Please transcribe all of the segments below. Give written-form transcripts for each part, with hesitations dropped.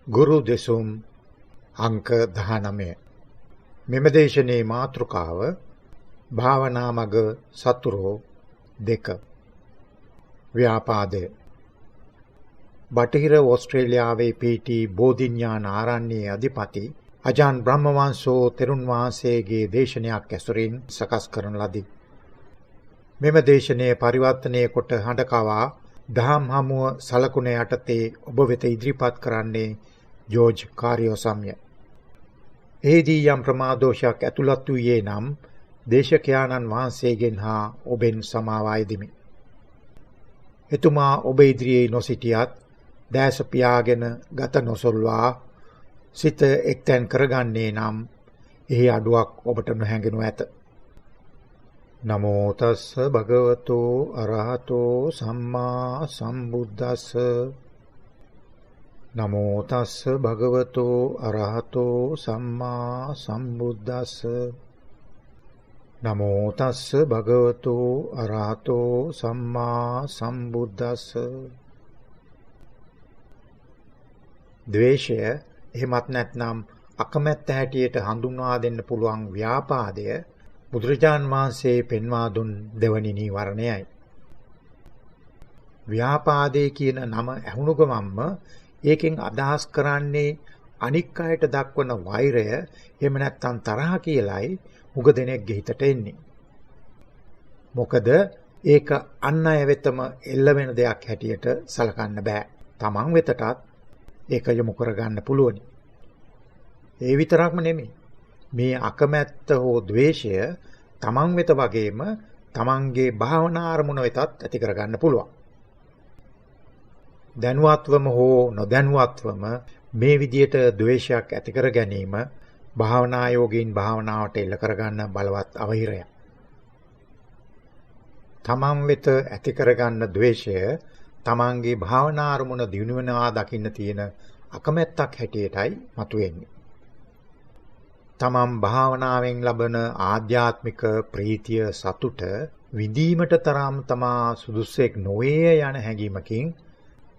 ගුරු දෙසුම් අංක 19. මෙම දේශනේ මාතෘකාව භාවනා මග සතුරෝ 2. ව්‍යාපාදය. බටහිර ඕස්ට්‍රේලියාවේ පීටි බෝධිඥාන ආරණ්‍යයේ අධිපති අජාන් බ්‍රහ්මවංශෝ තෙරුන් වහන්සේගේ දේශනයක් ඇසුරින් සකස් කරන ලදී. මෙම දේශනය පරිවර්තනය කොට හඬකවා දහම් හමුව සලකුණ යටතේ ඔබ වෙත ඉදිරිපත් කරන්නේ ජෝර්ජ් කාරියෝසම්ය. එහිදී යම් ප්‍රමාදෝෂයක් ඇතුළත් වූයේ නම් දේශකයාණන් වහන්සේගෙන් හා ඔබෙන් සමාව අයදිමි. එතුමා ඔබ ඉදිරියේ නොසිටියත් දැස පියාගෙන ගත නොසොල්වා සිත එක්තැන් කරගන්නේ නම් එහි අඩුවක් ඔබට නොහැඟෙනු ඇත. නමෝ තස්ස භගවතෝ අරහතෝ සම්මා සම්බුද්දස්ස. නමෝ තස්ස භගවතෝ අරහතෝ සම්මා සම්බුද්දස්ස. නමෝ තස්ස භගවතෝ අරහතෝ සම්මා සම්බුද්දස්ස. ද්වේෂය එහෙමත් නැත්නම් අකමැත්ත හැටියට හඳුන්වා දෙන්න පුළුවන් ව්‍යාපාදය බුදුරජාන් වහන්සේ පෙන්වා දුන් දෙවනි නීවරණයයි. ව්‍යාපාදේ කියන නම ඇහුණු ගමන්ම ඒකෙන් අදහස් කරන්නේ අනික් අයට දක්වන වෛරය එහෙම නැත්නම් තරහ කියලයි උග දෙනෙක්ගේ හිතට එන්නේ. මොකද ඒක අන් අය වෙතම එල්ල වෙන දෙයක් හැටියට සලකන්න බෑ. Taman වෙතටත් ඒක යොමු කරගන්න පුළුවනි. ඒ විතරක්ම නෙමෙයි. මේ අකමැත්ත හෝ ද්වේෂය තමන් වෙත වගේම තමන්ගේ භාවනා අරමුණ වෙතත් ඇති කරගන්න පුළුවන්. දැනුවත්වම හෝ නොදැනුවත්වම මේ විදියට ද්වේෂයක් ඇති කර ගැනීම භාවනා යෝගීන් භාවනාවට එල්ල කරගන්න බලවත් අවහිරයක්. තමන් වෙත ඇති කරගන්න ද්වේෂය තමන්ගේ භාවනා අරමුණ දියුණු වෙනවා දකින්න තියෙන අකමැත්තක් හැටියටයි මතුවෙන්නේ. තමන් භාවනාවෙන් ලබන ආධ්‍යාත්මික ප්‍රීතිය සතුට විඳීමට තරම් තමා සුදුස්සෙක් නොවේ යන හැඟීමකින්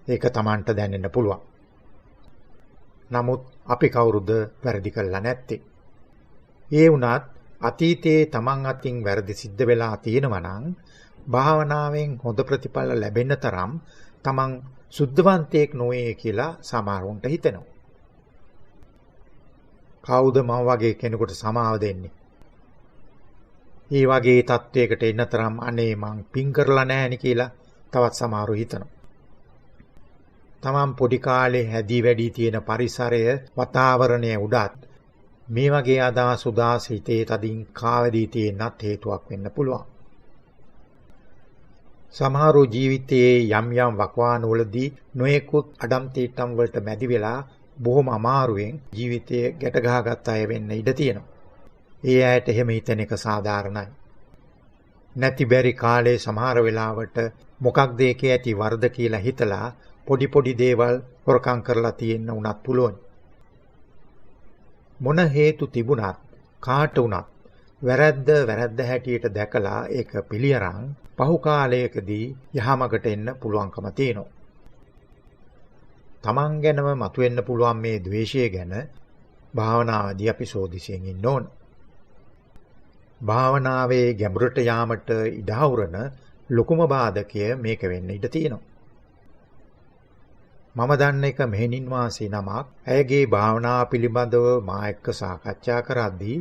ඒක තමන්ට දැනෙන්න පුළුවන්. නමුත් අපි කවුරුද වැරදි කළා නැත්තේ? ඒ වුණත් අතීතයේ තමන් අතින් වැරදි සිද්ධ වෙලා තියෙනවා නම් භාවනාවෙන් හොඳ ප්‍රතිඵල ලැබෙන්න තරම් තමන් සුද්ධවන්තයෙක් නොවේ කියලා සමහරවුන්ට හිතෙනවා. කවුද මම වගේ කෙනෙකුට සමාව දෙන්නේ? මේ වගේ තත්වයකට එන්න තරම් අනේ මං පින් කරලා නැහැ නේ කියලා තවත් සමහරව හිතනවා. තමන් පොඩි කාලේ හැදී වැඩි තියෙන පරිසරය වාතාවරණය උඩත් මේ වගේ අදහස් උදාස හිතේ තදින් කාවැදී තියෙන්නත් හේතුවක් වෙන්න පුළුවන්. සමහරව ජීවිතයේ යම් යම් වකවානුවලදී නොයෙකුත් අඩම් තීට්ටම් වලට මැදි වෙලා බොහොම අමාරුවෙන් ජීවිතයේ ගැට ගහගත් අය වෙන්න ඉඩ තියෙනවා. ඒ අයට එහෙම හිතන එක සාධාරණයි. නැති බැරි කාලේ සමහර වෙලාවට මොකක්ද ඒකේ ඇති වරද කියලා හිතලා පොඩි දේවල් හොරකම් කරලා තියෙන්න උනත් පුළුවන්. මොන හේතු තිබුණත් කාට උනත් වැරද්ද හැටියට දැකලා ඒක පිළියරන් පහු කාලයකදී යහමකට එන්න පුළුවන්කම තියෙනවා. තමන් ගැනම මතුවෙන්න පුළුවන් මේ ද්වේෂය ගැන භාවනාවේදී අපි සෝදිසියෙන් ඉන්න ඕන. භාවනාවේ ගැඹුරට යාමට ඉඩ හවුරන ලොකුම බාධකය මේක වෙන්න ඉඩ තියෙනවා. මම දන්න එක මෙහෙණින් වාසී නමක් ඇයගේ භාවනාව පිළිබඳව මා එක්ක සාකච්ඡා කරද්දී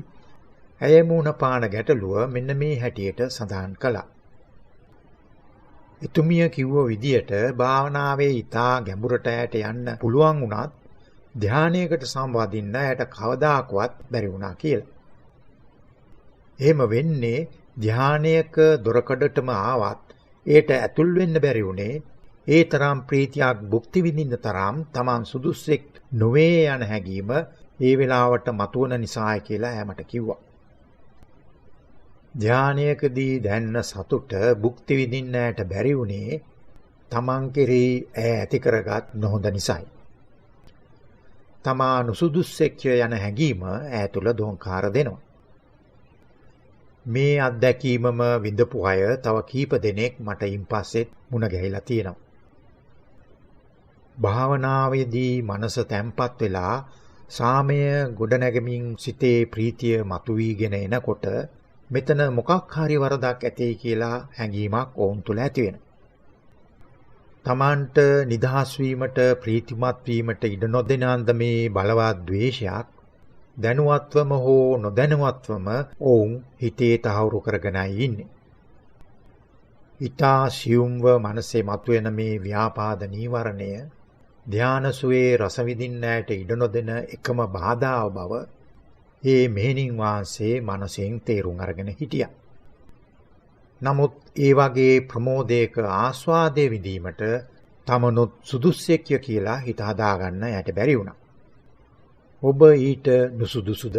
ඇය මුණ පාන ගැටලුව මෙන්න මේ හැටියට සඳහන් කළා. එතුමිය කිව්ව විදියට භාවනාවේ ඊටා ගැඹුරට යට යන්න පුළුවන් වුණත් ධානයකට සම්බන්ධින්න යට කවදාකවත් බැරි වුණා කියලා. එහෙම වෙන්නේ ධානයක දොරකඩටම ආවත් ඒට ඇතුල් වෙන්න බැරි වුණේ ඒ තරම් ප්‍රීතියක් භුක්ති විඳින්න තරම් Taman සුදුස්සෙක් නොවේ යන හැඟීම ඒ වෙලාවට මතුවන නිසායි කියලා ඈමට කිව්වා. ධානයකදී දැන්න සතුට භුක්ති විඳින්නට බැරි වුණේ තමන් කෙරෙහි ඇති කරගත් නොහොඳ නිසායි. තමා නුසුදුස්සෙක්ය යන හැඟීම ඈ තුල දෝංකාර දෙනවා. මේ අත්දැකීමම විඳපු අය තව කීප දෙනෙක් මට ඉන්පස්සෙත් මුණ ගැහිලා තියෙනවා. භාවනාවේදී මනස තැම්පත් වෙලා සාමය ගොඩනැගමින් සිතේ ප්‍රීතිය මතුවීගෙන එනකොට මෙතන මොකක් හරි වරදක් ඇතේ කියලා හැඟීමක් ඔවුන් තුළ ඇති වෙනවා. තමන්ට නිදහස් වීමට ප්‍රීතිමත් වීමට ඉඩ නොදෙන අන්දමේ බලවත් ද්වේෂයක් දැනුවත්වම හෝ නොදැනුවත්වම ඔවුන් හිතේ තහවුරු කරගෙනයි ඉන්නේ. ඊතා සියුම්ව මනසේ මතුවෙන මේ ව්‍යාපාද නීවරණය ධාන සුවේ රස විඳින්නට ඉඩ නොදෙන එකම බාධාව බව ඒ මෙහෙණින් වහන්සේ මනසෙන් තේරුම් අරගෙන හිටියා. නමුත් ඒ වගේ ප්‍රමෝදයක ආස්වාදයේ විඳීමට තමනුත් සුදුස්සෙක්ය කියලා හිත හදාගන්න යට බැරි වුණා. ඔබ ඊට නුසුදුසුද?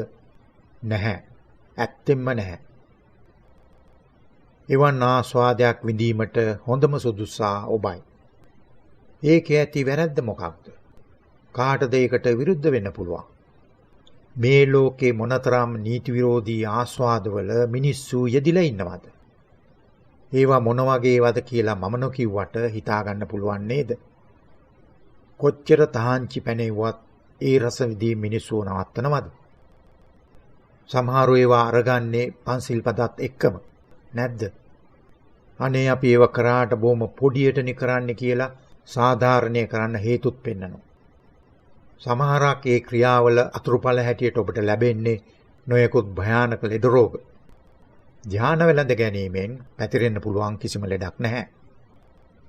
නැහැ. ඇත්තෙන්ම නැහැ. එවන් ආස්වාදයක් විඳීමට හොඳම සුදුස්සා ඔබයි. ඒකේ ඇති වැරද්ද මොකක්ද? කාටද ඒකට විරුද්ධ වෙන්න පුළුවන්? මේ ලෝකේ මොනතරම් නීති විරෝධී ආස්වාදවල මිනිස්සු යෙදිලා ඉන්නවද? ඒවා මොන වගේවද කියලා මම නොකියුවට හිතා ගන්න පුළුවන් නේද? කොච්චර තහංචි පැනෙව්වත් ඒ රස විඳී මිනිස්සු නවත්තනවද? සමහරව ඒවා අරගන්නේ පන්සිල් පදත් එක්කම නැද්ද? අනේ අපි ඒව කරාට බොහොම පොඩියටනේ කරන්නේ කියලා සාධාරණය කරන්න හේතුත් පෙන්නනවා. සමහරක් ඒ ක්‍රියාවල අතුරුඵල හැටියට ඔබට ලැබෙන්නේ නොයෙකුත් භයානක ලෙඩ රෝග. ධාන වෙලඳ ගැනීමෙන් පැතිරෙන්න පුළුවන් කිසිම ලෙඩක් නැහැ.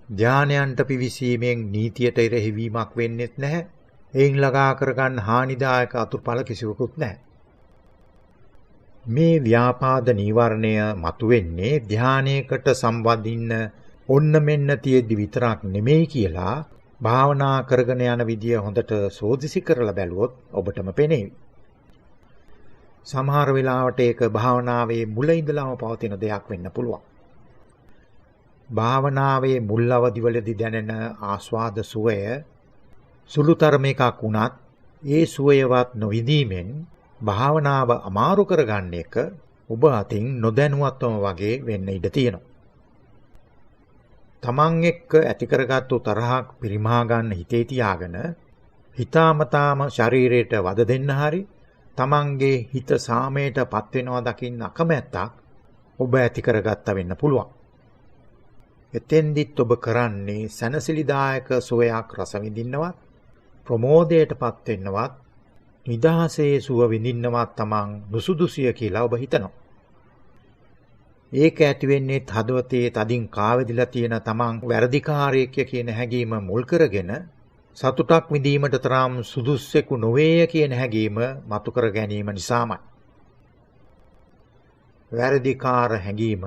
ධානයන්ට පිවිසීමෙන් නීතියට ඉරහිවීමක් වෙන්නේත් නැහැ. එයින් ළඟා කරගන්න හානිදායක අතුරුඵල කිසිවකුත් නැහැ. මේ ව්‍යාපාද නීවරණය මතුවෙන්නේ ධානයකට සම්බන්ධින්න ඔන්න මෙන්න තියෙද්දි විතරක් නෙමෙයි කියලා භාවනා කරගෙන යන විදිය හොඳට සෝදිසි කරලා බැලුවොත් ඔබටම පෙනේවි. සමහර වෙලාවට ඒක භාවනාවේ මුල ඉඳලාම පවතින දෙයක් වෙන්න පුළුවන්. භාවනාවේ මුල් අවදිවලදී දැනෙන ආස්වාද සුවය සුළුතරම එකක් වුණත් ඒ සුවයවත් නොවිඳීමෙන් භාවනාව අමාරු කරගන්න එක ඔබ අතින් නොදැනුවත්වම වගේ වෙන්න ඉඩ තියෙනවා. තමන් එක්ක ඇති කරගත්තු තරහක් පිරිමහා ගන්න හිතේ තියාගෙන හිතාමතාම ශරීරයට වද දෙන්න හරි තමන්ගේ හිත සාමයටපත් වෙනවා දකින්න අකමැත්තක් ඔබ ඇති කරගත්තා වෙන්න පුළුවන්. එතෙන්දිත් ඔබ කරන්නේ සනසිලිදායක සුවයක් රස විඳින්නවත් ප්‍රමෝදයටපත් වෙන්නවත් නිදහසේ සුව විඳින්නවත් තමන් නුසුදුසිය කියලා ඔබ හිතනවා. ඒක ඇති වෙන්නේ හදවතේ තදින් කාවැදිලා තියෙන තමන් වැරදිකාරයෙක් කියන හැඟීම මුල් කරගෙන සතුටක් විඳීමට තරම් සුදුස්සෙකු නොවේය කියන හැඟීම මතු කර ගැනීම නිසාමයි. වැරදිකාර හැඟීම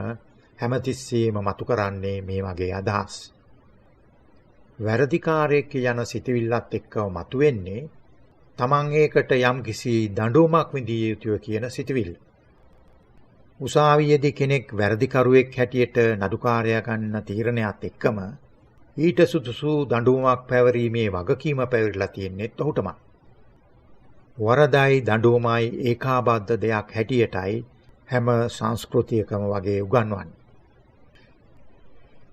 හැමතිස්සෙම මතු කරන්නේ මේ වගේ අදහස්. වැරදිකාරයෙක් යන සිතවිල්ලත් එක්කව මතුවෙන්නේ තමන් ඒකට යම් කිසි දඬුවමක් විඳිය යුතුය කියන සිතවිල්ල. උසාවියේදී කෙනෙක් වැරදිකරුවෙක් හැටියට නඩුකාරයා ගන්න තීරණයත් එක්කම ඊට සුදුසු දඬුවමක් පැවරීමේ වගකීම පැවරිලා තියෙන්නේත් ඔහුටමයි. වරදයි දඬුවමයි ඒකාබද්ධ දෙයක් හැටියටයි හැම සංස්කෘතියකම වගේ උගන්වන්නේ.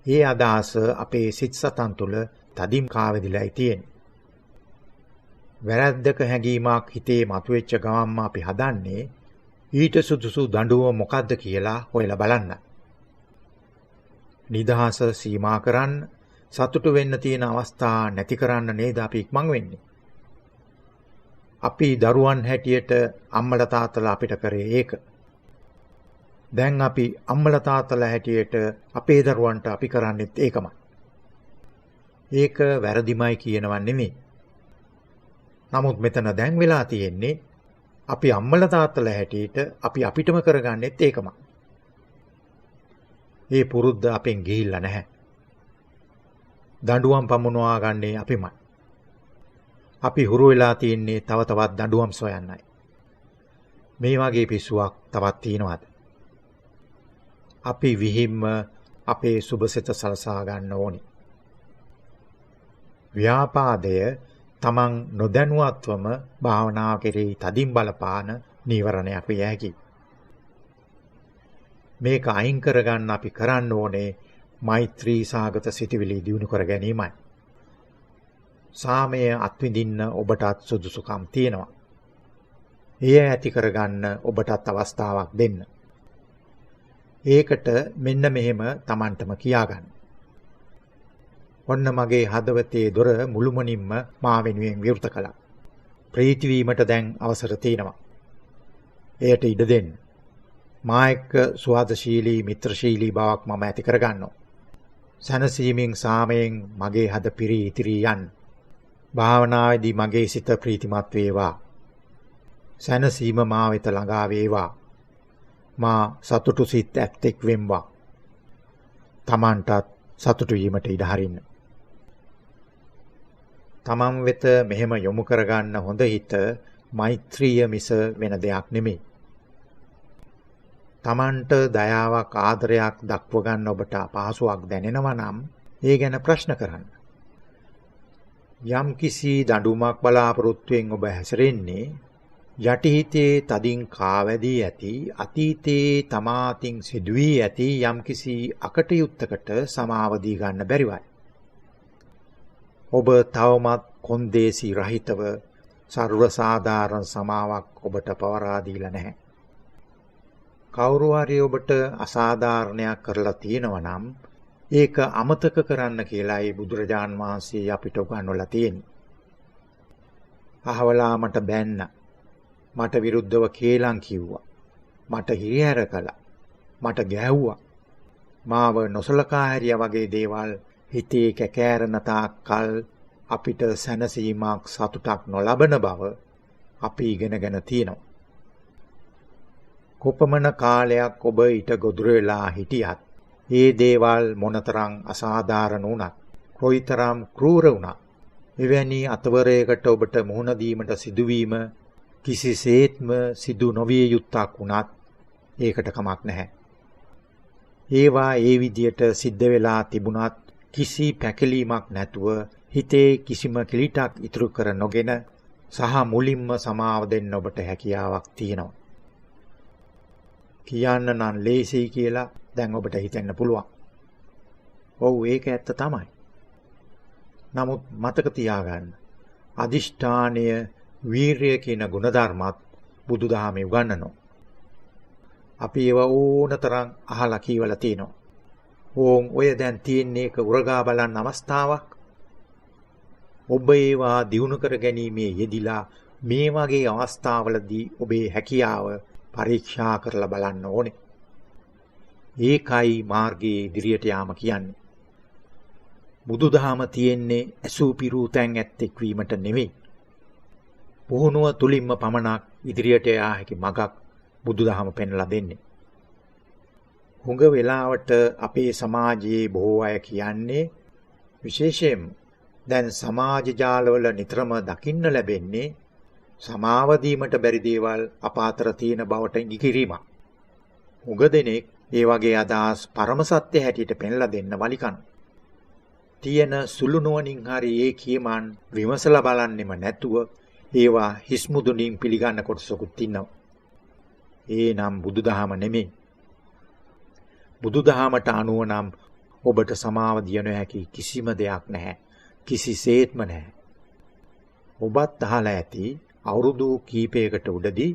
ඒ අදහස අපේ සිත් සතන් තුළ තදින් කාවැදිලායි තියෙන්නේ. වැරද්දක හැඟීමක් හිතේ මතුවෙච්ච ගමන්ම අපි හදන්නේ ඊට සුදුසු දඬුවම මොකද්ද කියලා හොයලා බලන්න. නිදහස සීමා කරන්න, සතුටු වෙන්න තියෙන අවස්ථා නැති කරන්න නේද අපි ඉක්මන් වෙන්නේ. අපි දරුවන් හැටියට අම්මලා තාත්තලා අපිට කරේ ඒක. දැන් අපි අම්මලා තාත්තලා හැටියට අපේ දරුවන්ට අපි කරන්නේත් ඒකමයි. ඒක වැරදිමයි කියනවා නෙමෙයි. නමුත් මෙතන දැන් වෙලා තියෙන්නේ අපි අම්මලා තාත්තලා හැටියට අපි අපිටම කරගන්නෙත් ඒකමයි. ඒ පුරුද්ද අපෙන් ගිහිල්ලා නැහැ. දඬුවම් පමුණවා ගන්නේ අපිමයි. අපි හුරු වෙලා තියෙන්නේ තව තවත් දඬුවම් සොයන්නයි. මේ වගේ පිස්සුවක් තවත් තියෙනවද? අපි විහිම්ම අපේ සුබසිත සලසා ගන්න ඕනි. ව්‍යාපාදය තමන් නොදැනුවත්වම භාවනාව කෙරෙහි තදින් බලපාන නීවරණයක් විය හැකියි. මේක අයින් කරගන්න අපි කරන්න ඕනේ මෛත්‍රී සාගත සිතවිලි දියුණු කර ගැනීමයි. සාමය අත්විඳින්න ඔබටත් සුදුසුකම් තියෙනවා. එය ඇති කරගන්න ඔබටත් අවස්ථාවක් දෙන්න. ඒකට මෙන්න මෙහෙම Tamanටම කියාගන්න. ඔන්න මගේ හදවතේ දොර මුළුමනින්ම මා වෙනුවෙන් විවෘත කළා. ප්‍රීති වීමට දැන් අවසර තියෙනවා. එයට ඉඩ දෙන්න. මා එක්ක සුහදශීලී මිත්‍රශීලී බවක් මම ඇති කරගන්නවා. සනසීමෙන් සාමයෙන් මගේ හද පිරී ඉතිරී යන්න. භාවනාවේදී මගේ සිත ප්‍රීතිමත් වේවා. සනසීම මා වෙත ළඟා වේවා. මා සතුටු සිත් ඇත්තෙක් වෙම්වා. Tamanටත් සතුටු වීමට ඉඩ හරින්න. තමන් වෙත මෙහෙම යොමු කරගන්න හොඳ හිත මෛත්‍රිය මිස වෙන දෙයක් නෙමෙයි. තමන්ට දයාවක් ආදරයක් දක්ව ගන්න ඔබට අපහසුයක් දැනෙනවා නම් ඒ ගැන ප්‍රශ්න කරන්න. යම් කිසි දඬුවමක් බලාපොරොත්තුෙන් ඔබ හැසිරෙන්නේ යටිහිතේ තදින් කාවැදී ඇති අතීතයේ තමාතින් සිදුවී ඇති යම් කිසි අකටයුත්තකට සමාව දී ගන්න බැරිවයි. ඔබ තවමත් කොන්දේසි රහිතව සර්ව සාධාරණ සමාවක් ඔබට පවරා දීලා නැහැ. කවුරු හරි ඔබට අසාධාරණයක් කරලා තියෙනවා නම් ඒක අමතක කරන්න කියලායි බුදුරජාන් වහන්සේ අපිට උගන්වලා තියෙන්නේ. අහවලා මට බැන්න, මට විරුද්ධව කේලම් කිව්වා, මට හිරිහැර කළා, මට ගැහුවා, මාව නොසලකා හැරියා වගේ දේවල් හිතේ කැකෑරෙන තාක්කල් අපිට සැනසීමක් සතුටක් නොලබන බව අපි ඉගෙනගෙන තියෙනවා. කොපමණ කාලයක් ඔබ ඊට ගොදුරු වෙලා හිටියත් ඒ දේවල් මොනතරම් අසාධාරණ වුණත් කොයිතරම් ක්‍රූර වුණත් එවැනි අතවරයකට ඔබට මුහුණ දීමට සිදුවීම කිසිසේත්ම සිදු නොවිය යුත්තක් වුණත් ඒකට කමක් නැහැ. ඒවා ඒ විදියට සිද්ධ වෙලා තිබුණත් කිසි පැකිලීමක් නැතුව හිතේ කිසිම කිලිටක් ඉතුරු කර නොගෙන සහ මුලින්ම සමාව දෙන්න ඔබට හැකියාවක් තියෙනවා. කියන්න නම් ලේසියි කියලා දැන් ඔබට හිතෙන්න පුළුවන්. ඔව් ඒක ඇත්ත තමයි. නමුත් මතක තියාගන්න අදිෂ්ඨානය වීරිය කියන ගුණධර්මත් බුදුදහමේ උගන්වනවා. අපි ඒව ඕනතරම් අහලා කියවලා තියෙනවා. ඕන් ඔය දැන් තියෙන්නේ ඒක උරගා බලන්න අවස්ථාවක්. ඔබ ඒවා දියුණු කර ගැනීමේ යෙදිලා මේ වගේ අවස්ථාවලදී ඔබේ හැකියාව පරීක්ෂා කරලා බලන්න ඕනේ. ඒකයි මාර්ගයේ ඉදිරියට යාම කියන්නේ. බුදුදහම තියෙන්නේ ඇසූ පිරූ තැන් ඇත්තෙක් වීමට නෙවෙයි. පුහුණුව තුලින්ම පමණක් ඉදිරියට යා හැකි මගක් බුදුදහම පෙන්ලා දෙන්නේ. හුඟ වෙලාවට අපේ සමාජයේ බොහෝ අය කියන්නේ විශේෂයෙන් දැන් සමාජ ජාලවල නිතරම දකින්න ලැබෙන්නේ සමාව දීමට බැරි දේවල් අප අතර තියෙන බවට ඉඟිකිරීමක්. හුඟ දෙනෙක් ඒ වගේ අදහස් පරම සත්‍ය හැටියට පෙන්ලා දෙන්න වලිකන. තියෙන සුළු නුවණින් හරි ඒ කියමන් විමසලා බලන්නෙම නැතුව ඒවා හිස්මුදුනින් පිළිගන්න කොටසකුත් ඉන්නවා. ඒ නම් බුදුදහම නෙමෙයි. බුදුදහමට අනුව නම් ඔබට සමාව දිය නොහැකි කිසිම දෙයක් නැහැ. කිසිසේත්ම නැහැ. ඔබත් අහලා ඇති අවුරුදු කීපයකට උඩදී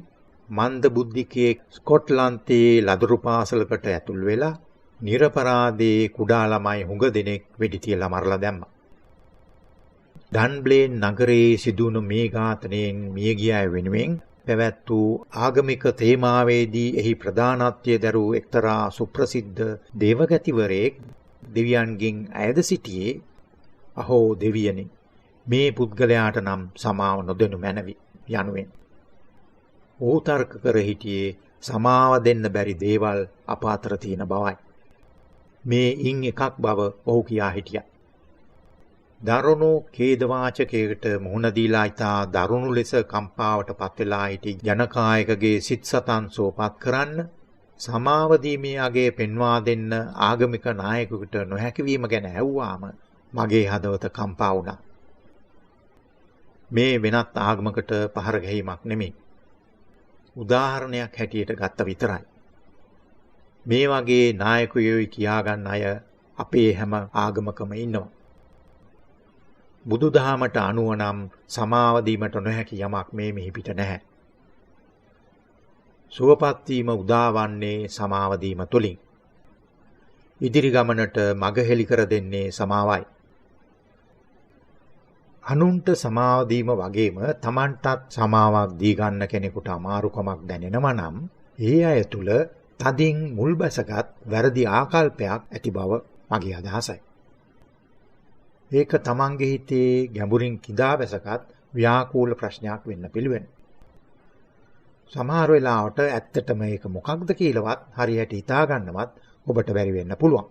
මන්ද බුද්ධිකයෙක් ස්කොට්ලන්තයේ ලදරු පාසලකට ඇතුල් වෙලා නිරපරාධයේ කුඩා ළමයි හුඟ දෙනෙක් වෙඩි තියලා මරලා දැම්මා. ඩන්බ්ලේන් නගරයේ සිදුවුණු මේ ඝාතනයෙන් මිය ගිය අය වෙනුවෙන් පැවැත් වූ ආගමික තේමාවේදී එහි ප්‍රධානත්වය දරූ එක්තරා සුප්‍රසිද්ධ දේවගතිවරයෙක් දෙවියන්ගෙන් අයද සිටියේ අහෝ දෙවියනි මේ පුද්ගලයාට නම් සමාව නොදෙනු මැනවි යනුවෙන්. ඔහු තර්ක කර හිටියේ සමාව දෙන්න බැරි දේවල් අප අතර තියෙන බවයි. මේ ඉන් එකක් බව ඔහු කියා හිටියා. දරුණු ඛේදවාචකයකට මුහුණ දීලා ඉතා දරුණු ලෙස කම්පාවට පත් වෙලා සිටි ජනකායකගේ සිත් සතන් සෝපත් කරන්න සමාව දීමේ අගය පෙන්වා දෙන්න ආගමික නායකයෙකුට නොහැකි වීම ගැන ඇහුවාම මගේ හදවත කම්පා වුණා. මේ වෙනත් ආගමකට පහර ගැනීමක් නෙමෙයි. උදාහරණයක් හැටියට ගත්ත විතරයි. මේ වගේ නායකයෝයි කියාගන්න අය අපේ හැම ආගමකම ඉන්නවා. බුදුදහමට අනුව නම් සමාව දීමට නොහැකි යමක් මේ මෙහි පිට නැහැ. සුවපත් වීම උදාවන්නේ සමාව දීම තුලින්. ඉදිරි ගමනට මඟ හෙළි කර දෙන්නේ සමාවයි. අනුන්ට සමාව දීම වගේම Tamanටත් සමාවක් දී ගන්න කෙනෙකුට අමාරුකමක් දැනෙනවා නම් ඒ අය තුල තදින් මුල් බැසගත් වැරදි ආකල්පයක් ඇති බව මගේ අදහසයි. ඒක තමන්ගේ හිතේ ගැඹුරින් කිදා බැසගත් ව්‍යාකූල ප්‍රශ්නයක් වෙන්න පිළිවෙන. සමහර වෙලාවට ඇත්තටම ඒක මොකක්ද කියලාවත් හරියට හිතා ගන්නවත් ඔබට බැරි වෙන්න පුළුවන්.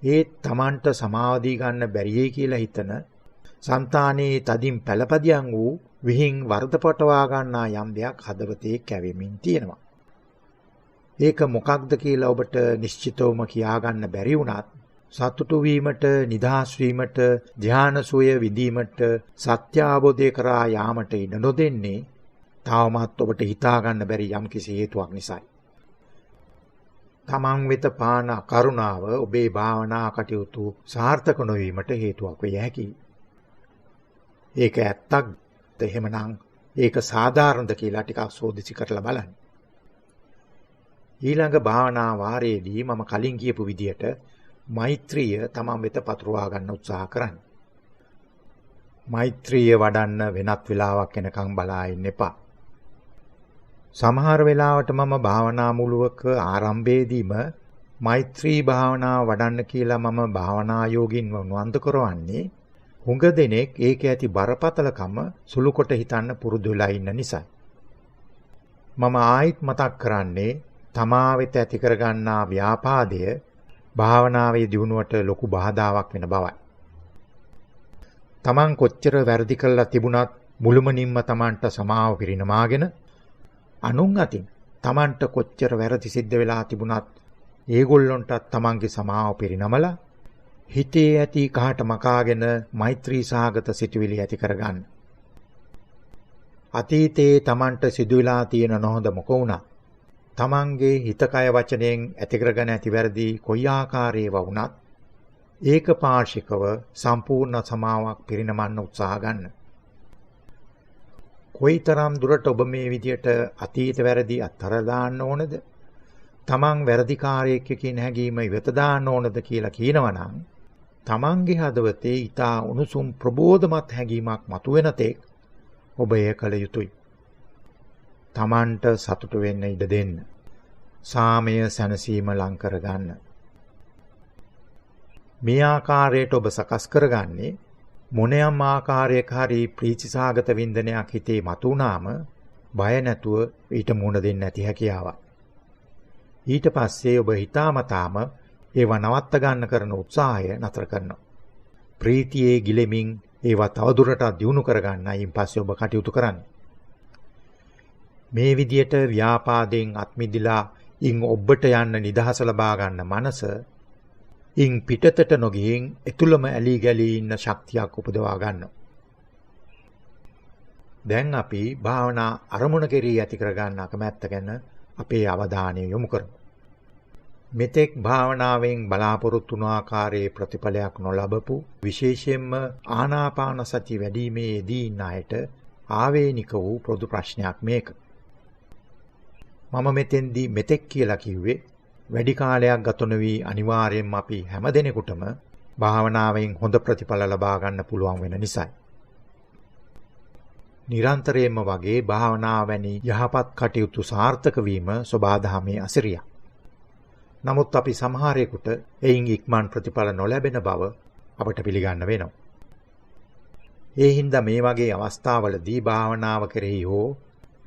ඒ තමන්ට සමාව දී ගන්න බැරියයි කියලා හිතන సంతානයේ තදින් පළපදියම් වූ විහිං වර්ධපටවා ගන්නා යම් දෙයක් හදවතේ කැවෙමින් තියෙනවා. ඒක මොකක්ද කියලා ඔබට නිශ්චිතවම කියා ගන්න බැරි වුණත් සතුටු වීමට, නිදහස් වීමට, ධ්‍යාන සුවය විඳීමට, සත්‍ය අවබෝධය කරා යාමට ඉඩ නොදෙන්නේ තවමත් ඔබට හිතා ගන්න බැරි යම්කිසි හේතුවක් නිසායි. තමන් වෙත පාන කරුණාව ඔබේ භාවනා කටයුතු සාර්ථක නොවීමට හේතුවක් විය හැකියි. ඒක ඇත්තක්ද? එහෙමනම් ඒක සාධාරණද කියලා ටිකක් සෝදිසි කරලා බලන්න. ඊළඟ භාවනා වාරයේදී මම කලින් කියපු විදියට මෛත්‍රිය තමන් වෙත පතුරවා ගන්න උත්සාහ කරන්න. මෛත්‍රිය වඩන්න වෙනත් වෙලාවක් එනකන් බලා ඉන්න එපා. සමහර වෙලාවට මම භාවනා මුලුවක ආරම්භයේදීම මෛත්‍රී භාවනාව වඩන්න කියලා මම භාවනා යෝගින්ව උනන්දු කරවන්නේ හුඟ දෙනෙක් ඒක ඇති බරපතලකම සුළු කොට හිතන්න පුරුදු වෙලා ඉන්න නිසා. මම ආයිත් මතක් කරන්නේ තමා වෙත ඇති කරගන්නා ව්‍යාපාදය භාවනාවේ දියුණුවට ලොකු බාධාවක් වෙන බවයි. තමන් කොච්චර වැරදි කළා තිබුණත් මුළුමනින්ම තමන්ට සමාව පිරිනමාගෙන අනුන් අතින් තමන්ට කොච්චර වැරදි සිද්ධ වෙලා තිබුණත් ඒගොල්ලොන්ටත් තමන්ගේ සමාව පිරිනමලා හිතේ ඇති කහට මකාගෙන මෛත්‍රී සහගත සිතුවිලි ඇති කරගන්න. අතීතයේ තමන්ට සිදුවලා තියෙන නොහොඳ මොක වුණා තමන්ගේ හිතකය වචනයෙන් ඇති කරගෙන ඇති වැරදි කොයි ආකාරයේව වුණත් ඒක පාර්ශිකව සම්පූර්ණ සමාවක් පිරිනමන්න උත්සාහ ගන්න. කොයිතරම් දුරට ඔබ මේ විදියට අතීත වැරදි අත්හැර දාන්න ඕනද? තමන් වැරදිකාරයෙක් කියන හැඟීම ඉවත දාන්න ඕනද කියලා කියනවනම් තමන්ගේ හදවතේ ඊටා උණුසුම් ප්‍රබෝධමත් හැඟීමක් මතුවෙන තෙක් ඔබ එය කළ යුතුයි. තමන්ට සතුටු වෙන්න ඉඩ දෙන්න. සාමය සැනසීම ලං කරගන්න. මේ ආකාරයට ඔබ සකස් කරගන්නේ මොනියම් ආකාරයක හරි ප්‍රීතිසහගත වින්දනයක් හිතේ මතුවනාම බය නැතුව ඊට මුහුණ දෙන්න ඇති හැකියාවක්. ඊට පස්සේ ඔබ හිතාමතාම ඒව නවත්ත ගන්න කරන උත්සාහය නතර කරනවා. ප්‍රීතියේ ගිලෙමින් ඒවා තවදුරටත් දියුණු කරගන්නයින් පස්සේ ඔබ කටයුතු කරන්න. මේ විදියට ව්‍යාපාදයෙන් අත්මිදිලා ඉන් ඔබට යන්න නිදහස ලබා ගන්න මනස ඉන් පිටතට නොගින් එතුළම ඇලී ගැලී ඉන්න ශක්තියක් උපදවා ගන්නවා. දැන් අපි භාවනා අරමුණ කෙරෙහි ඇති කර ගන්න අකමැත්ත ගැන අපේ අවධානය යොමු කරමු. මෙතෙක් භාවනාවෙන් බලාපොරොත්තු වුණු ආකාරයේ ප්‍රතිඵලයක් නොලබපු විශේෂයෙන්ම ආනාපාන සති වැඩිීමේදී ඉන්න අයට ආවේනික වූ පොදු ප්‍රශ්නයක් මේක. මම මෙතෙන්දී මෙතෙක් කියලා කිව්වේ වැඩි කාලයක් ගත නොවි අනිවාර්යයෙන්ම අපි හැම දිනෙකටම භාවනාවෙන් හොඳ ප්‍රතිඵල ලබා ගන්න පුළුවන් වෙන නිසායි. නිරන්තරයෙන්ම වගේ භාවනාව වැනි යහපත් කටයුතු සාර්ථක වීම සබාධමේ අසිරියක්. නමුත් අපි සමහරෙකුට එයින් ඉක්මන් ප්‍රතිඵල නොලැබෙන බව අපට පිළිගන්න වෙනවා. ඒ හින්දා මේ වගේ අවස්ථාවලදී භාවනාව කෙරෙහි හෝ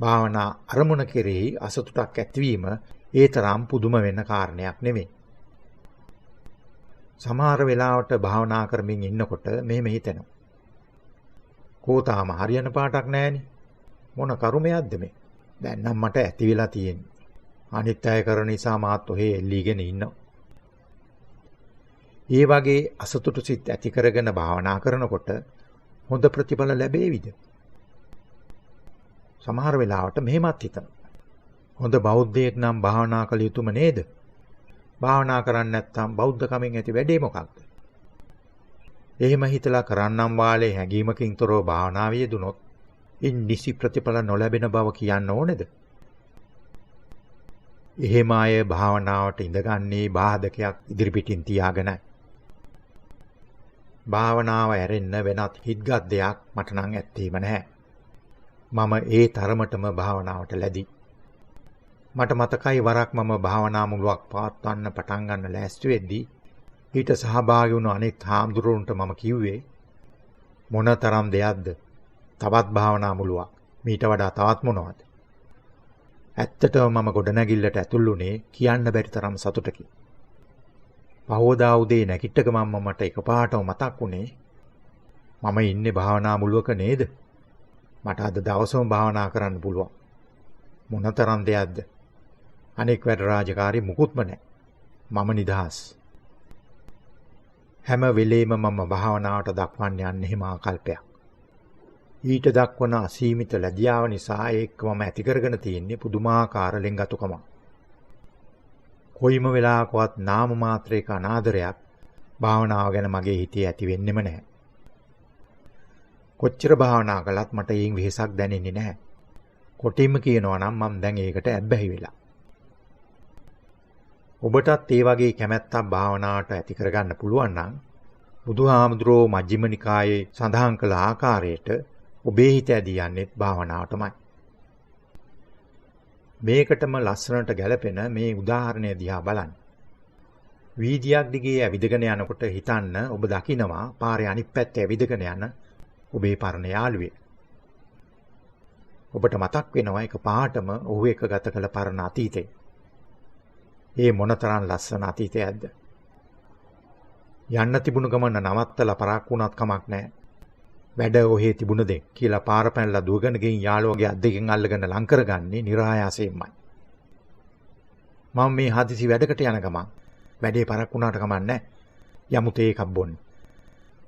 භාවනා අරමුණ කෙරෙහි අසතුටක් ඇතිවීම ඒ තරම් පුදුම වෙන කාරණයක් නෙමෙයි. සමහර වෙලාවට භාවනා කරමින් ඉන්නකොට මෙහෙම හිතෙනවා. කෝතාම හරියන පාටක් නැහෙනි. මොන කර්මයක්ද මේ? දැන් නම් මට ඇති වෙලා තියෙන්නේ. අනිත් අය කරන නිසා මාත් ඔහේ එල්ලීගෙන ඉන්නවා. ඒ වගේ අසතුටු සිත් ඇති කරගෙන භාවනා කරනකොට හොඳ ප්‍රතිඵල ලැබෙවිද? සමහර වෙලාවට මෙහෙමත් හිතනවා. හොඳ බෞද්ධයෙක් නම් භාවනා කළ යුතුම නේද? භාවනා කරන්නේ නැත්නම් බෞද්ධ කමෙන් ඇති වැඩේ මොකක්ද? එහෙම හිතලා කරන්නම් වාලේ හැඟීමකින් තොරව භාවනාවේ යෙදුනොත් ඉන් නිසි ප්‍රතිඵල නොලැබෙන බව කියන්න ඕනේද? එහෙම අය භාවනාවට ඉඳගන්නේ බාධකයක් ඉදිරිපිටින් තියාගෙනයි. භාවනාව ඇරෙන්න වෙනත් හිත්ගත් දෙයක් මට නම් ඇත්තේම නැහැ. මම ඒ තරමටම භාවනාවට ලැබි. මට මතකයි වරක් මම භාවනා මුලක් පවත්වන්න පටන් ගන්න ලෑස්ති වෙද්දී ඊට සහභාගී වුණු අනෙක් හාමුදුරුවන්ට මම කිව්වේ මොනතරම් දෙයක්ද? තවත් භාවනා මුලක්. මීට වඩා තවත් මොනවද? ඇත්තටම මම ගොඩනැගිල්ලට ඇතුල් වුණේ කියන්න බැරි තරම් සතුටකින්. පහවදා උදේ නැගිට්ට ගමන් මට එකපාරටම මතක් වුණේ මම ඉන්නේ භාවනා මුලක නේද? මට අද දවසම භාවනා කරන්න පුළුවන්. මොනතරම් දෙයක්ද? අනෙක් වැඩ රාජකාරී මුකුත්ම නැහැ. මම නිදහස්. හැම වෙලේම මම භාවනාවට දක්වන්න යන්නේ හිම ආකල්පයක්. ඊට දක්වන අසීමිත ලැබියාව නිසා ඒක මම ඇති කරගෙන තියෙන්නේ පුදුමාකාර ලෙන්ගතුකම. කොයිම වෙලාවකවත් නාම මාත්‍රයක අනාදරයක් භාවනාව ගැන මගේ හිතේ ඇති වෙන්නෙම නැහැ. කොච්චර භාවනා කළත් මට ඒන් වෙහසක් දැනෙන්නේ නැහැ. කොටින්ම කියනවා නම් මම දැන් ඒකට ඇබ්බැහි වෙලා. ඔබටත් ඒ වගේ කැමැත්තක් භාවනාවට ඇති කරගන්න පුළුවන් නම් බුදුහාමුදුරෝ මජ්ක්‍ධිම නිකායේ සඳහන් කළ ආකාරයට ඔබේ හිත ඇදී යන්නේ භාවනාවටමයි. මේකටම ලස්සනට ගැලපෙන මේ උදාහරණය දිහා බලන්න. වීදියක් දිගේ ඇවිදගෙන යනකොට හිතන්න ඔබ දකිනවා පාරේ අනිත් පැත්තේ ඇවිදගෙන යන ඔබේ පරණ යාළුවෙක්. ඔබට මතක් වෙනවා එක පාටම ඔහු එක ගත කළ පරණ අතීතේ. ඒ මොනතරම් ලස්සන අතීතයක්ද? යන්න තිබුණු ගමන නවත්තලා පරක් වුණත් කමක් නැහැ. වැඩ ඔහේ තිබුණද කියලා පාර පැනලා දුවගෙන ගින් යාළුවගේ අත් දෙකෙන් අල්ලගෙන ලං කරගන්නේ નિરાයාසයෙන්මයි. මම මේ හදිසි වැඩකට යන ගමන් වැඩේ පරක් වුණාට කමක් නැහැ. යමු තේ එකක් බොන්න.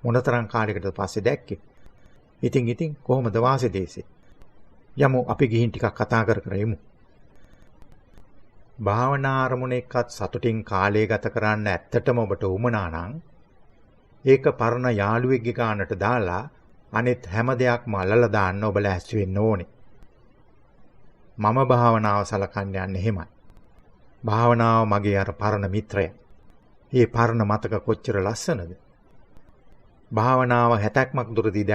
මොනතරම් කාලයකට පස්සේ දැක්කේ. ඉතින් කොහොමද වාසේ දේශේ? යමු අපි ගිහින් ටිකක් කතා කර යමු. භාවනා අරමුණ එක්කත් සතුටින් කාලය ගත කරන්න ඇත්තටම ඔබට උමනා නම් ඒක පරණ යාළුවෙක්ගේ ගානට දාලා අනෙත් හැම දෙයක්ම අල්ලලා දාන්න ඔබ ලෑස්ති වෙන්න ඕනේ. මම භාවනාව සලකන්න යන්නේ එහෙමයි. භාවනාව මගේ අර පරණ මිත්‍රය. ඒ පරණ මතක කොච්චර ලස්සනද? භාවනාව 70ක් දුරදී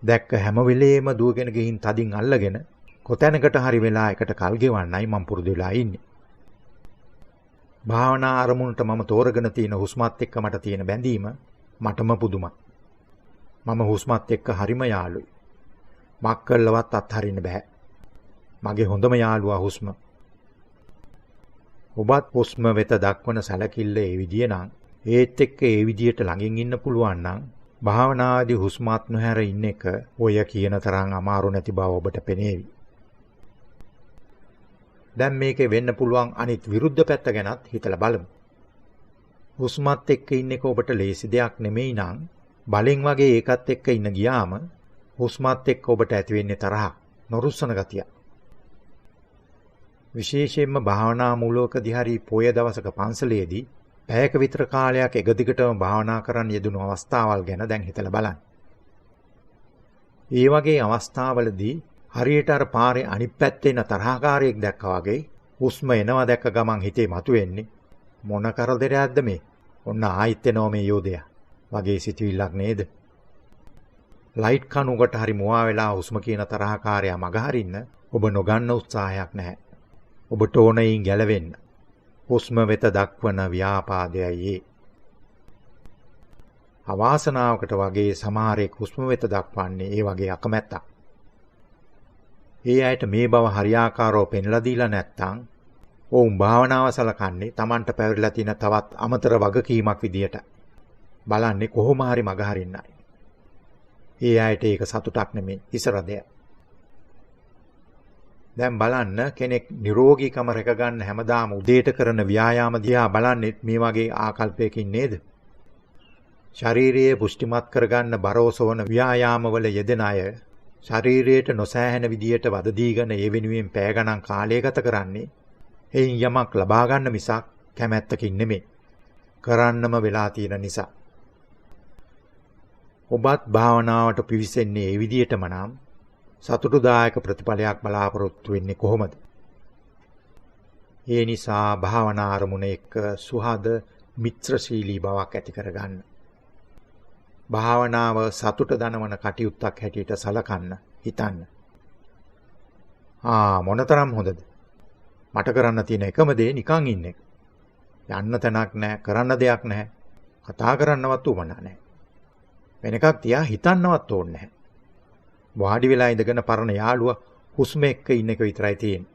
දැක්ක හැම වෙලේම දුවගෙන ගිහින් තදින් අල්ලගෙන කොතැනකට හරි වෙලා එකට කල් ගෙවන්නයි මම පුරුදු වෙලා ඉන්නේ. භාවනා අරමුණට මම තෝරගෙන තියෙන හුස්මත් එක්ක මට තියෙන බැඳීම මටම පුදුමයි. මම හුස්මත් එක්ක හරිම යාළුයි. මක් කළවත් අත්හරින්න බෑ. මගේ හොඳම යාළුවා හුස්ම. ඔබත් හුස්ම වෙත දක්වන සැලකිල්ල ඒ විදිය නම් ඒත් එක්ක ඒ විදියට ළඟින් ඉන්න පුළුවන් නම් භාවනාදී හුස්මත් නොහැර ඉන්න එක ඔය කියන තරම් අමාරු නැති බව ඔබට පෙනේවි. දැන් මේකේ වෙන්න පුළුවන් අනිත් විරුද්ධ පැත්ත ගැනත් හිතලා බලමු. හුස්මත් එක්ක ඉන්න එක ඔබට ලේසි දෙයක් නෙමෙයි නම් බලෙන් වගේ ඒකත් එක්ක ඉන්න ගියාම හුස්මත් එක්ක ඔබට ඇති වෙන්නේ තරහ, නොරුස්සන ගතිය. විශේෂයෙන්ම භාවනා මූලකදී හරි පොය දවසක පන්සලේදී පැයක විතර කාලයක් එක දිගටම භාවනා කරන්න යෙදුණු අවස්ථාවල් ගැන දැන් හිතලා බලන්න. ඒ වගේ අවස්ථාවලදී හරියට අර පාරේ අනිත් පැත්තේ ඉන්න තරහකාරයෙක් දැක්කා වගේ හුස්ම එනවා දැක්ක ගමන් හිතේ මතුවෙන්නේ මොන කරදරයක්ද මේ? ඔන්න ආයිත් එනවා මේ යෝධයා වගේ සිතුවිල්ලක් නේද? ලයිට් කණුවකට හරි මුවා වෙලා හුස්ම කියන තරහකාරයා මගහරින්න ඔබ නොගන්න උත්සාහයක් නැහැ. ඔබට ඕනෙයින් ගැලවෙන්න. හුස්ම වෙත දක්වන ව්‍යාපාදයයි ඒ. අවාසනාවකට වගේ සමහරෙක් හුස්ම වෙත දක්වන්නේ ඒ වගේ අකමැත්තක්. ඒ අයට මේ බව හරියාකාරව පෙන්ලා දීලා නැත්නම් ඔවුන් භාවනාව සලකන්නේ Tamanට පැවරිලා තියෙන තවත් අමතර වගකීමක් විදියට. බලන්නේ කොහොම හරි මග හරින්නයි. ඒ අයට ඒක සතුටක් නෙමෙයි ඉසරදයක්. දැන් බලන්න කෙනෙක් නිරෝගීකම රැක ගන්න හැමදාම උදේට කරන ව්‍යායාම දිහා බලන්නේ මේ වගේ ආකල්පයකින් නේද? ශාරීරියේ පුෂ්ටිමත් කරගන්න බරෝසවන ව්‍යායාමවල යෙදෙන අය ශරීරයට නොසෑහෙන විදියට වද දීගෙන ඒ වෙනුවෙන් පැය ගණන් කාලය ගත කරන්නේ එයින් යමක් ලබා ගන්න මිසක් කැමැත්තකින් නෙමෙයි. කරන්නම වෙලා තියෙන නිසා. ඔබත් භාවනාවට පිවිසෙන්නේ ඒ විදිහටම නම් සතුටුදායක ප්‍රතිඵලයක් බලාපොරොත්තු වෙන්නේ කොහොමද? ඒ නිසා භාවනා අරමුණ එක්ක සුහද මිත්‍රශීලී බවක් ඇති කරගන්න. භාවනාව සතුට දනවන කටයුත්තක් හැටියට සලකන්න, හිතන්න. මොනතරම් හොඳද? මට කරන්න තියෙන එකම දේ නිකන් ඉන්න එක. යන්න තැනක් නැහැ, කරන්න දෙයක් නැහැ, කතා කරන්නවත් උවමනා නැහැ. වෙන එකක් තියා හිතන්නවත් ඕනේ නැහැ. වාඩි වෙලා ඉඳගෙන පරණ යාළුවා හුස්ම එක්ක ඉන්න එක විතරයි තියෙන්නේ.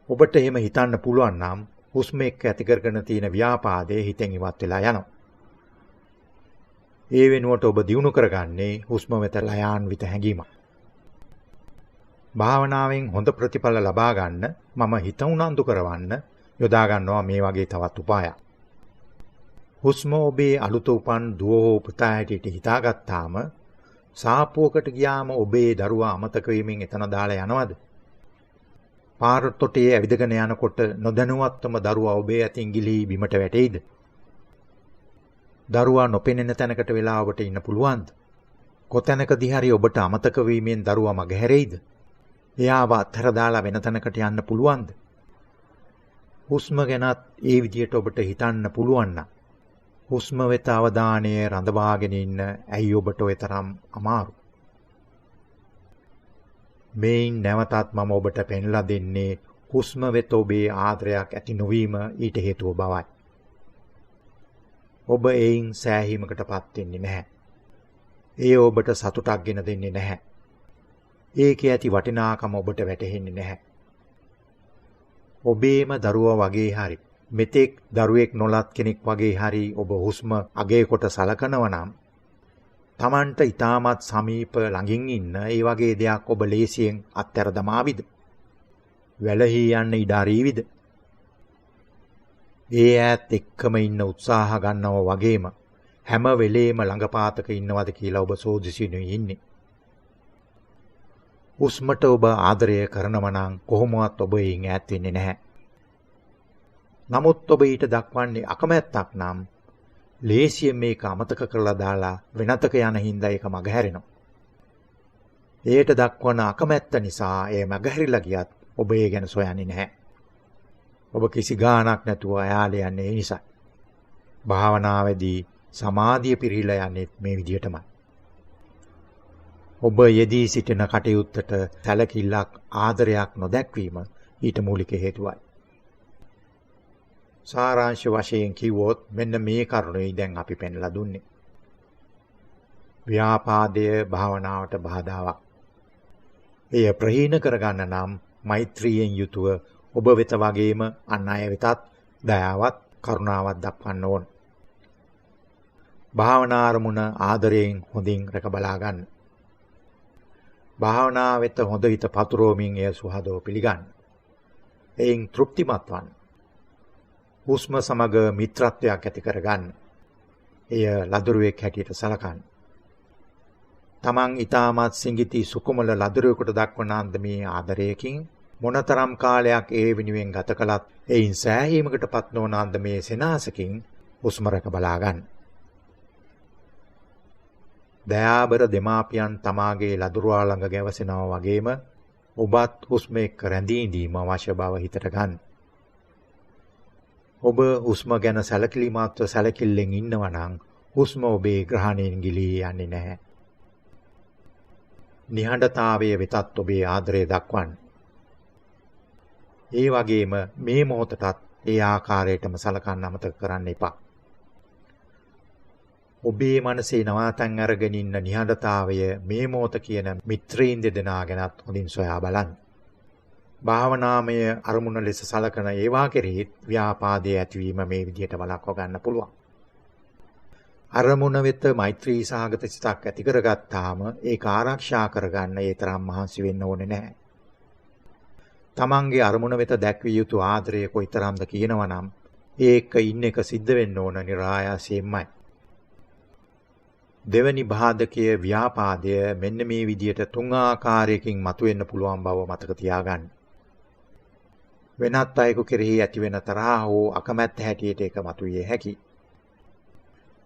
ඔබට එහෙම හිතන්න පුළුවන් නම් හුස්ම එක්ක ඇති කරගෙන තියෙන ව්‍යාපාදයේ හිතෙන් ඉවත් වෙලා යනවා. ඒ වෙනුවට ඔබ දියුණු කරගන්නේ හුස්ම වෙත ලයාන්විත හැඟීමක්. භාවනාවෙන් හොඳ ප්‍රතිඵල ලබා ගන්න මම හිත උනන්දු කරවන්න යොදා ගන්නවා මේ වගේ තවත් උපායක්. හුස්ම ඔබේ අලුත උපන් දුව හෝ පුතා හැටියට හිතාගත්තාම සාප්පුවකට ගියාම ඔබේ දරුවා අමතක වීමෙන් එතන දාලා යනවද? පාර තොටේ ඇවිදගෙන යනකොට නොදැනුවත්වම දරුවා ඔබේ අතින් ගිලී බිමට වැටෙයිද? දරුවා නොපෙනෙන තැනකට වෙලා ඔබට ඉන්න පුළුවන්ද? කොතැනකදී හරි ඔබට අමතක වීමෙන් දරුවා මගහැරෙයිද? එයාව අත්හැර දාලා වෙන තැනකට යන්න පුළුවන්ද? හුස්ම ගැනත් ඒ විදියට ඔබට හිතන්න පුළුවන් නම් හුස්ම වෙත අවධානය රඳවාගෙන ඉන්න ඇයි ඔබට ඔය තරම් අමාරු? මේන් නැවතත් මම ඔබට පෙන්ලා දෙන්නේ හුස්ම වෙත ඔබේ ආදරයක් ඇති නොවීම ඊට හේතුව බවයි. ඔබ එයින් සෑහීමකටපත් වෙන්නේ නැහැ. ඒ ඔබට සතුටක් ගෙන දෙන්නේ නැහැ. ඒකේ ඇති වටිනාකම ඔබට වැටහෙන්නේ නැහැ. ඔබේම දරුවා වගේ හරි මෙතෙක් දරුවෙක් නොලත් කෙනෙක් වගේ හරි ඔබ හුස්ම අගේ කොට සලකනවා නම් Tamanට ඊටමත් සමීප ළඟින් ඉන්න ඒ වගේ දෙයක් ඔබ ලේසියෙන් අත්හැර දමාවිද? වැළහී යන්න ඉඩ අරීවිද? ඒ ඈත් එක්කම ඉන්න උත්සාහ ගන්නව වගේම හැම වෙලේම ළඟපාතක ඉන්නවද කියලා ඔබ සෝදිසිනුයි ඉන්නේ. හුස්මට ඔබ ආදරය කරනව නම් කොහොමවත් ඔබ එයින් ඈත් වෙන්නේ නැහැ. නමුත් ඔබ ඊට දක්වන්නේ අකමැත්තක් නම් ලේසියෙන් මේක අමතක කරලා දාලා වෙනතක යන හින්දා ඒක මගහැරෙනවා. ඒට දක්වන අකමැත්ත නිසා ඒ මගහැරිලා ගියත් ඔබ ඒ ගැන සොයන්නේ නැහැ. ඔබ කිසි ගාණක් නැතුව යාලේ යන්නේ ඒ නිසා. භාවනාවේදී සමාධිය පිරීලා යන්නේ මේ විදිහටමයි. ඔබ යෙදී සිටින කටයුත්තට සැලකිල්ලක් ආදරයක් නොදැක්වීම ඊට මූලික හේතුවයි. සාරාංශ වශයෙන් කිව්වොත් මෙන්න මේ කරුණයි දැන් අපි පෙන්ලා දුන්නේ. ව්‍යාපාදය භාවනාවට බාධාවක්. එය ප්‍රහීන කරගන්න නම් මෛත්‍රියෙන් යුතුව ඔබ වෙත වගේම අන් අය වෙතත් දයාවත් කරුණාවක් දක්වන්න ඕන. භාවනා අරමුණ ආදරයෙන් හොඳින් රැක බලා ගන්න. භාවනා වෙත හොඳ හිත පතුරවමින් එය සුහදව පිළිගන්න. එයින් තෘප්තිමත් වන්න. හුස්ම සමග මිත්‍රත්වයක් ඇති කරගන්න. එය ලදරුවෙක් හැටියට සලකන්න. තමන් ඊටමත් සිඟිති සුකුමල ලදරුවෙකුට දක්වන අන්දමේ ආදරයකින් මොනතරම් කාලයක් ඒ වෙනුවෙන් ගත කළත් එයින් සෑහීමකටපත් නොවන අන්දමේ සෙනාසකින් හුස්ම රැක බලා ගන්න. දයාබර දෙමාපියන් තමාගේ ලදරුවා ළඟ ගැවසෙනවා වගේම ඔබත් හුස්ම එක්ක රැඳී ඉඳීම අවශ්‍ය බව හිතට ගන්න. ඔබ හුස්ම ගැන සැලකිලිමත්ව සැලකිල්ලෙන් ඉන්නවා නම් හුස්ම ඔබේ ග්‍රහණයෙන් ගිලී යන්නේ නැහැ. නිහඬතාවයේ වෙතත් ඔබේ ආදරය දක්වන්න. ඒ වගේම මේ මොහොතටත් ඒ ආකාරයටම සලකන්න අමතක කරන්න එපා. ඔබේ මනසේ නවාතන් අරගෙන ඉන්න නිහඬතාවය මේ මොහොත කියන මිත්‍රයින් දෙදෙනා ගැනත් හොඳින් සොයා බලන්න. භාවනාමය අරමුණ ලෙස සලකන ඒවා කෙරෙහි ව්‍යාපාදයේ ඇතිවීම මේ විදිහට වළක්වා ගන්න පුළුවන්. අරමුණ වෙත මෛත්‍රී සහගත සිතක් ඇති කරගත්තාම ඒක ආරක්ෂා කරගන්න ඒ තරම් මහන්සි වෙන්න ඕනේ නැහැ. තමන්ගේ අරමුණ වෙත දැක්විය යුතු ආදරය කොයිතරම්ද කියනවනම් ඒක ඉන්න එක සිද්ධ වෙන්න ඕන નિરાයාසයෙන්මයි. දෙවැනි බාධකයේ ව්‍යාපාදය මෙන්න මේ විදිහට තුන් ආකාරයකින් මතුවෙන්න පුළුවන් බව මතක තියාගන්න. වෙනත් අයෙකු කෙරෙහි ඇතිවෙන තරහ හෝ අකමැත්ත හැටියට ඒක මතුවේ හැකියි.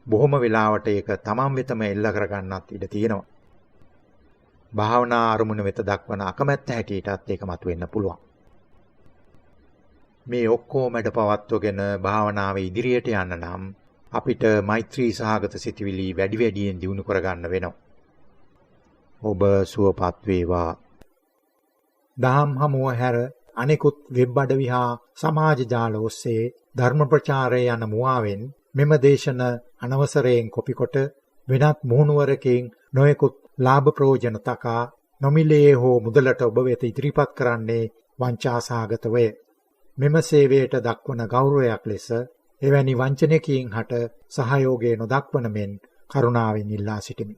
බොහොම වෙලාවට ඒක තමන් වෙතම එල්ල කරගන්නත් ඉඩ තියෙනවා. භාවනා අරමුණ වෙත දක්වන අකමැත්ත හැටියටත් ඒක මතුවෙන්න පුළුවන්. මේ ඔක්කොමඩ පවත්වගෙන භාවනාවේ ඉදිරියට යන්න නම් අපිට මෛත්‍රී සහගත සිතුවිලි වැඩි වැඩියෙන් දියුණු කරගන්න වෙනවා. ඔබ සුවපත් වේවා. දහම් හමුව හැර අනෙකුත් වෙබ් අඩවි හා සමාජ ජාල ඔස්සේ ධර්ම ප්‍රචාරය යන මුවාවෙන් මෙම දේශන අනවසරයෙන් කොපිකොට වෙනත් මුහුණුවරකින් නොයෙකුත් ලාභ ප්‍රයෝජන තකා නොමිලයේ හෝ මුදලට ඔබ වෙත ඉදිරිපත් කරන්නේ වංචාසහගතවය. මෙම සේවයට දක්වන ගෞරවයක් ලෙස එවැනි වංචනකින් හට සහයෝගය නොදක්වන මෙන් කරුණාවෙන් ඉල්ලා සිටිමි.